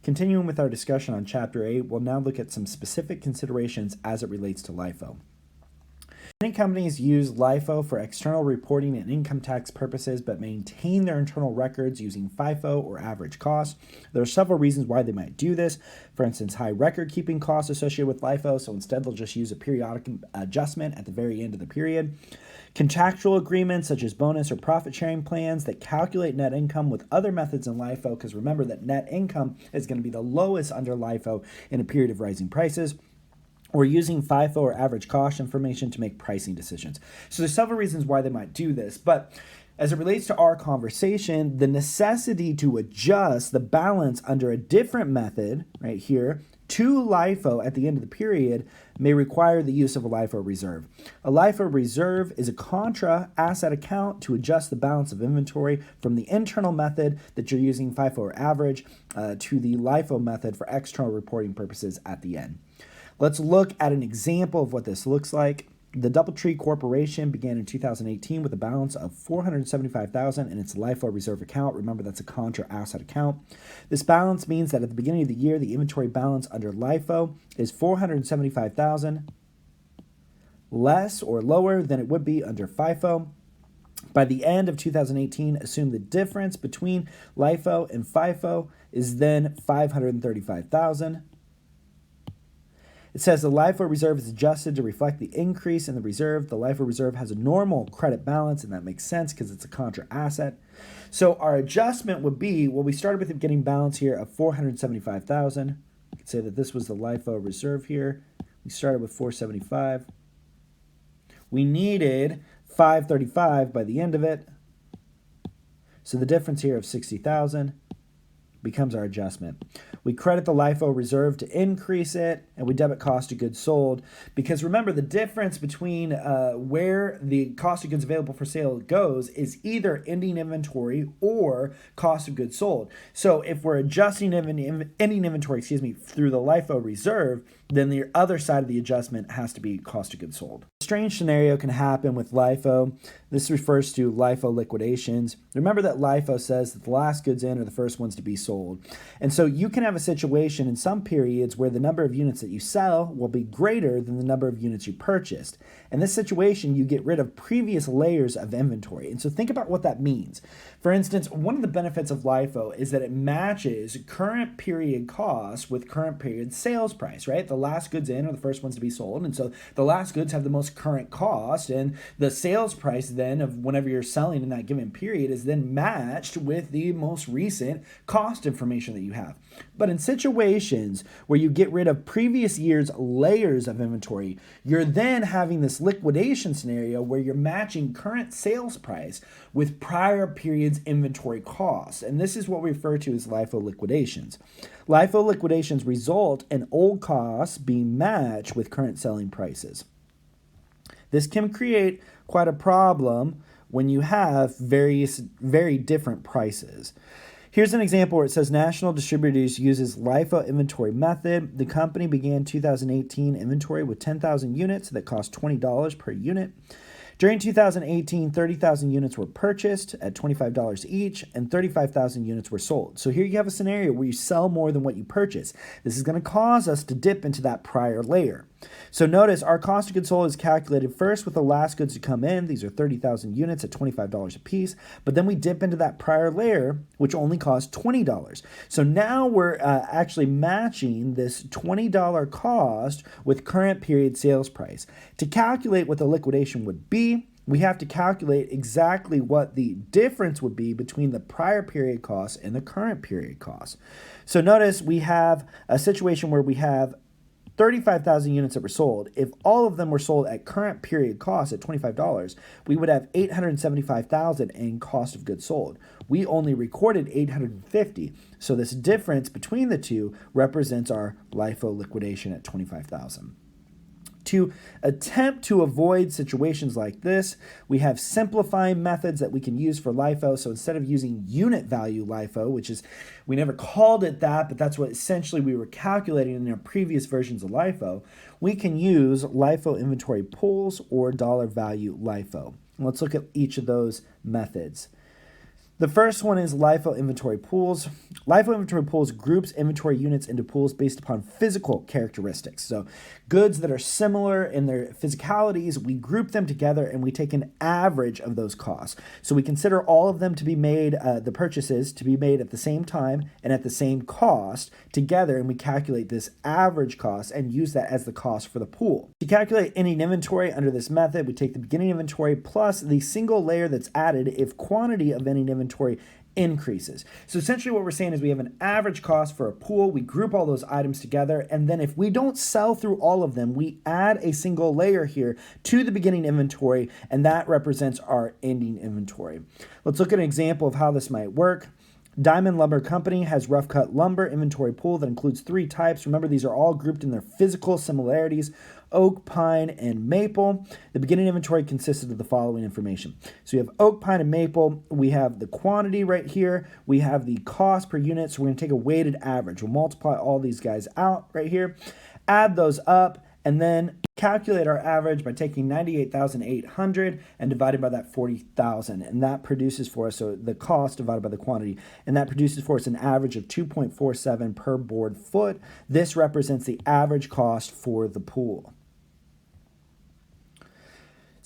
Continuing with our discussion on Chapter 8, we'll now look at some specific considerations as it relates to LIFO. Many companies use LIFO for external reporting and income tax purposes, but maintain their internal records using FIFO or average cost. There are several reasons why they might do this. For instance, high record keeping costs associated with LIFO, so instead they'll just use a periodic adjustment at the very end of the period. Contractual agreements such as bonus or profit sharing plans that calculate net income with other methods in LIFO, because remember that net income is going to be the lowest under LIFO in a period of rising prices. Or using FIFO or average cost information to make pricing decisions. So there's several reasons why they might do this, but as it relates to our conversation, the necessity to adjust the balance under a different method, right here, to LIFO at the end of the period may require the use of a LIFO reserve. A LIFO reserve is a contra asset account to adjust the balance of inventory from the internal method that you're using, FIFO or average, to the LIFO method for external reporting purposes at the end. Let's look at an example of what this looks like. The DoubleTree Corporation began in 2018 with a balance of $475,000 in its LIFO reserve account. Remember, that's a contra asset account. This balance means that at the beginning of the year, the inventory balance under LIFO is $475,000 less or lower than it would be under FIFO. By the end of 2018, assume the difference between LIFO and FIFO is then $535,000. It says the LIFO reserve is adjusted to reflect the increase in the reserve. The LIFO reserve has a normal credit balance, and that makes sense because it's a contra asset. So our adjustment would be, well, we started with the beginning balance here of $475,000. We could say that this was the LIFO reserve here. We started with $475,000. We needed $535,000 by the end of it. So the difference here of $60,000 becomes our adjustment. We credit the LIFO reserve to increase it, and we debit cost of goods sold. Because remember, the difference between where the cost of goods available for sale goes is either ending inventory or cost of goods sold. So if we're adjusting ending inventory, through the LIFO reserve, then the other side of the adjustment has to be cost of goods sold. A strange scenario can happen with LIFO. This refers to LIFO liquidations. Remember that LIFO says that the last goods in are the first ones to be sold. And so you can have a situation in some periods where the number of units that you sell will be greater than the number of units you purchased. In this situation, you get rid of previous layers of inventory. And so think about what that means. For instance, one of the benefits of LIFO is that it matches current period cost with current period sales price, right? The last goods in are the first ones to be sold. And so the last goods have the most current cost, and the sales price then of whenever you're selling in that given period is then matched with the most recent cost information that you have. But in situations where you get rid of previous year's layers of inventory, you're then having this liquidation scenario where you're matching current sales price with prior period's inventory costs. And this is what we refer to as LIFO liquidations. LIFO liquidations result in old costs being matched with current selling prices. This can create quite a problem when you have very different prices. Here's an example where it says National Distributors uses LIFO inventory method. The company began 2018 inventory with 10,000 units that cost $20 per unit. During 2018, 30,000 units were purchased at $25 each, and 35,000 units were sold. So here you have a scenario where you sell more than what you purchase. This is going to cause us to dip into that prior layer. So notice our cost of goods sold is calculated first with the last goods to come in. These are 30,000 units at $25 a piece. But then we dip into that prior layer, which only costs $20. So now we're actually matching this $20 cost with current period sales price. To calculate what the liquidation would be, we have to calculate exactly what the difference would be between the prior period cost and the current period cost. So notice we have a situation where we have 35,000 units that were sold. If all of them were sold at current period cost at $25, we would have $875,000 in cost of goods sold. We only recorded $850. So this difference between the two represents our LIFO liquidation at $25,000. To attempt to avoid situations like this, we have simplifying methods that we can use for LIFO. So instead of using unit value LIFO, which is, we never called it that, but that's what essentially we were calculating in our previous versions of LIFO, we can use LIFO inventory pools or dollar value LIFO. Let's look at each of those methods. The first one is LIFO inventory pools. LIFO inventory pools groups inventory units into pools based upon physical characteristics. So goods that are similar in their physicalities, we group them together and we take an average of those costs. So we consider all of them to be made, the purchases to be made at the same time and at the same cost together, and we calculate this average cost and use that as the cost for the pool. To calculate ending inventory under this method, we take the beginning inventory plus the single layer that's added if quantity of ending inventory increases. So essentially what we're saying is we have an average cost for a pool, we group all those items together, and then if we don't sell through all of them, we add a single layer here to the beginning inventory, and that represents our ending inventory. Let's look at an example of how this might work. Diamond Lumber Company has rough cut lumber inventory pool that includes 3 types. Remember, these are all grouped in their physical similarities: oak, pine, and maple. The beginning inventory consisted of the following information. So we have oak, pine, and maple. We have the quantity right here. We have the cost per unit. So we're going to take a weighted average. We'll multiply all these guys out right here, add those up, and then calculate our average by taking 98,800 and dividing by that 40,000. And that produces for us, so the cost divided by the quantity, and that produces for us an average of 2.47 per board foot. This represents the average cost for the pool.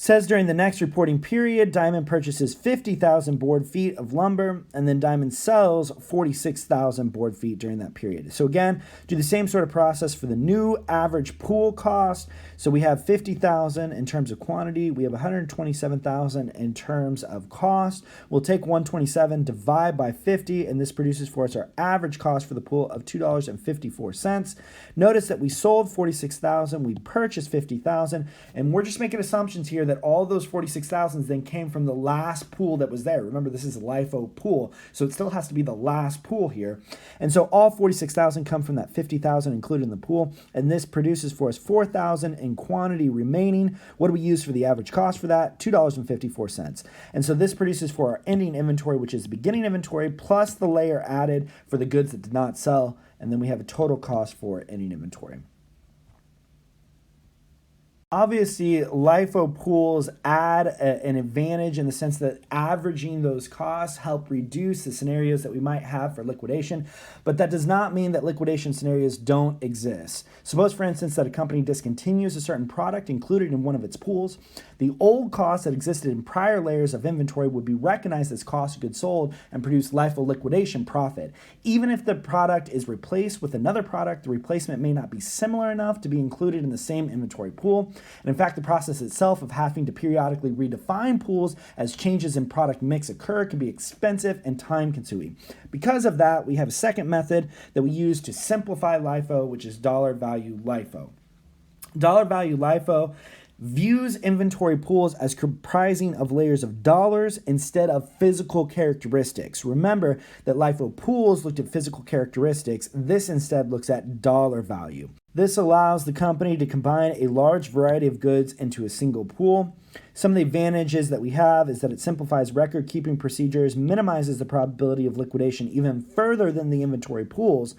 Says during the next reporting period, Diamond purchases 50,000 board feet of lumber, and then Diamond sells 46,000 board feet during that period. So again, do the same sort of process for the new average pool cost. So we have 50,000 in terms of quantity. We have 127,000 in terms of cost. We'll take 127, divide by 50, and this produces for us our average cost for the pool of $2.54. Notice that we sold 46,000, we purchased 50,000, and we're just making assumptions here that all those 46,000 then came from the last pool that was there. Remember, this is a LIFO pool, so it still has to be the last pool here. And so all 46,000 come from that 50,000 included in the pool, and this produces for us 4,000 in quantity remaining. What do we use for the average cost for that? $2.54. And so this produces for our ending inventory, which is beginning inventory plus the layer added for the goods that did not sell, and then we have a total cost for ending inventory. Obviously, LIFO pools add an advantage in the sense that averaging those costs help reduce the scenarios that we might have for liquidation, but that does not mean that liquidation scenarios don't exist. Suppose, for instance, that a company discontinues a certain product included in one of its pools. The old costs that existed in prior layers of inventory would be recognized as cost of goods sold and produce LIFO liquidation profit. Even if the product is replaced with another product, the replacement may not be similar enough to be included in the same inventory pool. And in fact, the process itself of having to periodically redefine pools as changes in product mix occur can be expensive and time-consuming. Because of that, we have a second method that we use to simplify LIFO, which is dollar value LIFO. Dollar value LIFO views inventory pools as comprising of layers of dollars instead of physical characteristics. Remember that LIFO pools looked at physical characteristics. This instead looks at dollar value. This allows the company to combine a large variety of goods into a single pool. Some of the advantages that we have is that it simplifies record-keeping procedures, minimizes the probability of liquidation even further than the inventory pools,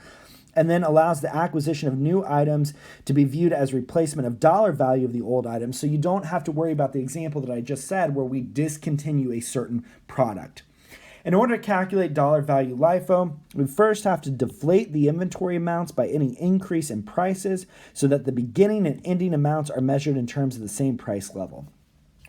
and then allows the acquisition of new items to be viewed as replacement of dollar value of the old items, so you don't have to worry about the example that I just said where we discontinue a certain product. In order to calculate dollar value LIFO, we first have to deflate the inventory amounts by any increase in prices so that the beginning and ending amounts are measured in terms of the same price level.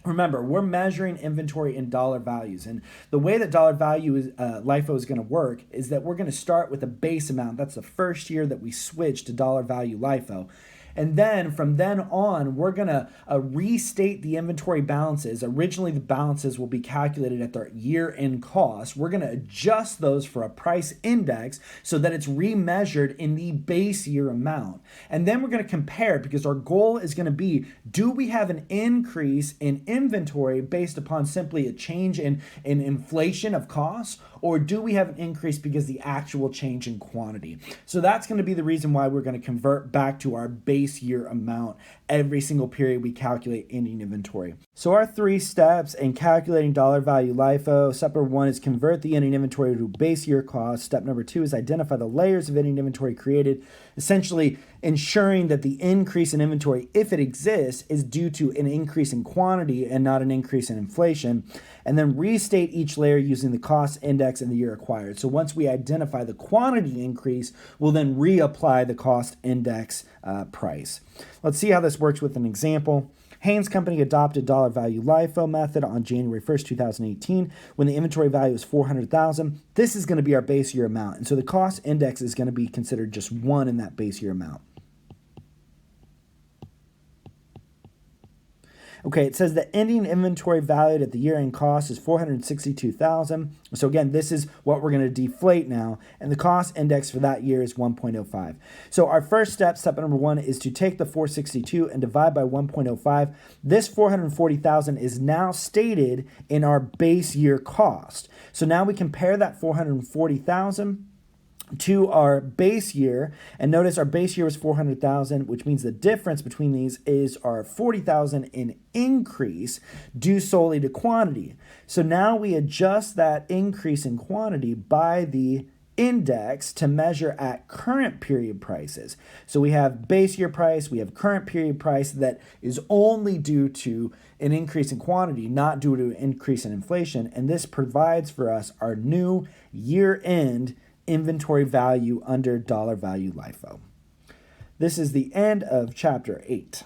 Remember, we're measuring inventory in dollar values, and the way that dollar value LIFO is going to work is that we're going to start with a base amount. That's the first year that we switch to dollar value LIFO. And then from then on, we're going to restate the inventory balances. Originally, the balances will be calculated at their year-end cost. We're going to adjust those for a price index so that it's remeasured in the base year amount. And then we're going to compare, because our goal is going to be, do we have an increase in inventory based upon simply a change in inflation of costs? or do we have an increase because the actual change in quantity? So that's going to be the reason why we're going to convert back to our base year amount every single period we calculate ending inventory. So our 3 steps in calculating dollar value LIFO: step number 1 is convert the ending inventory to base year cost. Step number 2 is identify the layers of ending inventory created, essentially ensuring that the increase in inventory, if it exists, is due to an increase in quantity and not an increase in inflation. And then restate each layer using the cost index and the year acquired. So once we identify the quantity increase, we'll then reapply the cost index price. Let's see how this works with an example. Haynes Company adopted dollar value LIFO method on January 1st, 2018, when the inventory value is $400,000. This is going to be our base year amount. And so the cost index is going to be considered just 1 in that base year amount. Okay, it says the ending inventory valued at the year-end cost is $462,000. So again, this is what we're going to deflate now, and the cost index for that year is 1.05. So our first step, step number 1, is to take the 462 and divide by 1.05. This $440,000 is now stated in our base year cost. So now we compare that $440,000 to our base year, and notice our base year was $400,000, which means the difference between these is our $40,000 in increase due solely to quantity. So now we adjust that increase in quantity by the index to measure at current period prices. So we have base year price, we have current period price that is only due to an increase in quantity, not due to an increase in inflation, and this provides for us our new year-end inventory value under dollar value LIFO. This is the end of chapter 8.